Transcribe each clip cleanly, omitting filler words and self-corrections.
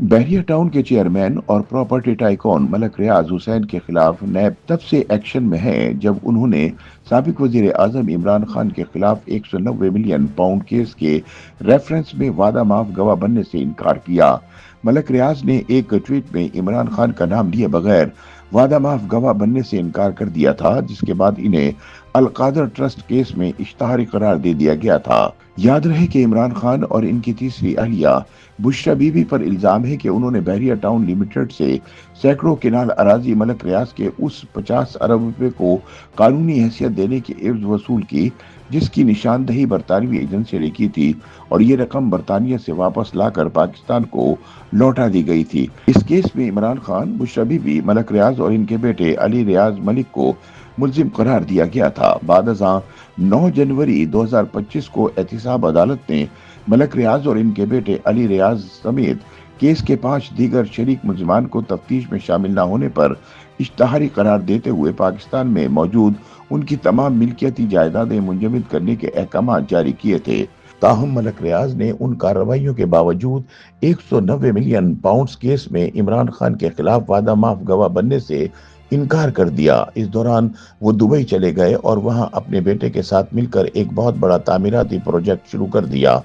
बहरिया town के chairman और property tycoon Malak रियाज हुसैन के खिलाफ नैब तब से एक्शन में है जब उन्होंने साबिक वजीर आजम इमरान खान के खिलाफ 190 मिलियन पाउंड केस के रेफरेंस में वादा माफ गवाह बनने से इनकार किया। मलक रियाज ने एक ट्वीट में इमरान खान का नाम लिए बगैर वादा माफ गवाह बनने से इनकार कर दिया था, जिसके बाद इन्हें अलकादर ट्रस्ट केस में इश्तहारी करार दे दिया गया था। याद रहे कि इमरान खान और इनकी तीसरी अहलिया बुशरा बीबी पर इल्जाम है कि उन्होंने बहरिया टाउन लिमिटेड से सैकड़ों किनाल अराजी मलक रियाज के उस 50 अरब रुपए को कानूनी हैसियत देने की एवज वसूल की, जिसकी निशानदही बरतानवी एजेंसी ने की थी और ये रकम बरतानिया से वापस लाकर पाकिस्तान को लौटा दी गई थी। इस केस में इमरान खान, बुशरा बीबी, मलक रियाज और इनके बेटे अली रियाज मलिक को मुल्जिम करार दिया गया था। बादशाह 9 जनवरी 2025 को एहतिसाब अदालत ने मलक रियाज और इनके बेटे अली रियाज समेत केस के 5 दीगर शरीक मुल्जिमान को तफ्तीश में शामिल न होने पर इश्तहारी करार देते हुए पाकिस्तान में मौजूद उनकी तमाम मिल्कियती जायदादें मुंजमद करने के अहकाम जारी किए थे। ताहम मलक रियाज ने उन कार्रवाइयों के बावजूद 190 मिलियन पाउंड केस में इमरान खान के खिलाफ वादा माफ गवाह बनने से इनकार कर दिया। इस दौरान वो दुबई चले गए और वहां अपने बेटे के साथ मिलकर एक बहुत बड़ा तामीराती प्रोजेक्ट शुरू कर दिया।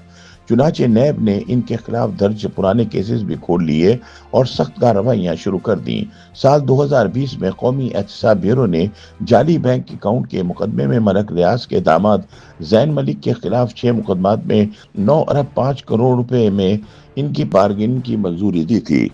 चुनाचे नैब ने इनके खिलाफ दर्ज पुराने केसेस भी खोल लिए और सख्त कार्रवाइयां शुरू कर दी। साल 2020 में कौमी एहतसाब ब्यूरो ने जाली बैंक अकाउंट के मुकदमे में मलक रियाज के दामाद जैन मलिक के खिलाफ 6 मुकदमात में 9 अरब 5 करोड़ रुपए में इनकी बारगेनिंग की मंजूरी दी थी।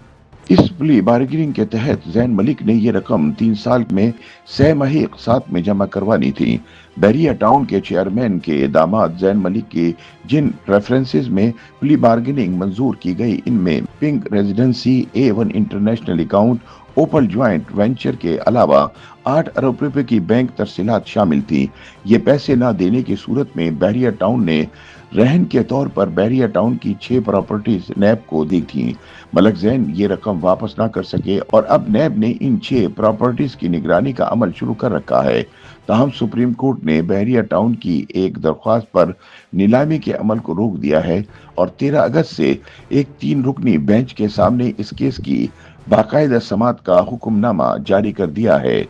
इस प्ली बार्गेनिंग के तहत जैन मलिक ने ये रकम 3 साल में 6 माही इक़सात में जमा करवानी थी। बहरिया टाउन के चेयरमैन के दामाद जैन मलिक की जिन रेफरेंसेस में प्ली बार्गेनिंग मंजूर की गई, इनमें pink residency, A1 international account, Opal joint venture के अलावा 8 अरब रुपए की बैंक तरसीलात शामिल थी। ये पैसे न देने की सूरत में बहरिया टाउन ने रहन के तौर पर बहरिया टाउन की 6 प्रॉपर्टीज नैब को दी थी। मलक जैन ये रकम वापस ना कर सके और अब नैब ने इन 6 प्रॉपर्टीज की निगरानी का अमल शुरू कर रखा है। ताहम सुप्रीम कोर्ट ने बहरिया टाउन की एक दरख्वास्त पर नीलामी के अमल को रोक दिया है और 13 अगस्त से एक 3 रुकनी बेंच के सामने इस केस की बाकायदा समाअत का हुक्मनामा जारी कर दिया है।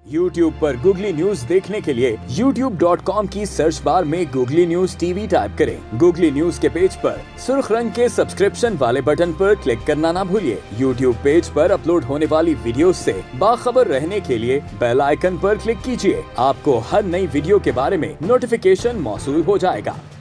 YouTube पर गूगली न्यूज देखने के लिए youtube.com की सर्च बार में गूगली न्यूज टीवी टाइप करें। गूगली न्यूज के पेज पर सुर्ख रंग के सब्सक्रिप्शन वाले बटन पर क्लिक करना ना भूलिए। YouTube पेज पर अपलोड होने वाली वीडियोस से बाखबर रहने के लिए बेल आइकन पर क्लिक कीजिए। आपको हर नई वीडियो के बारे में नोटिफिकेशन मौसूल हो जाएगा।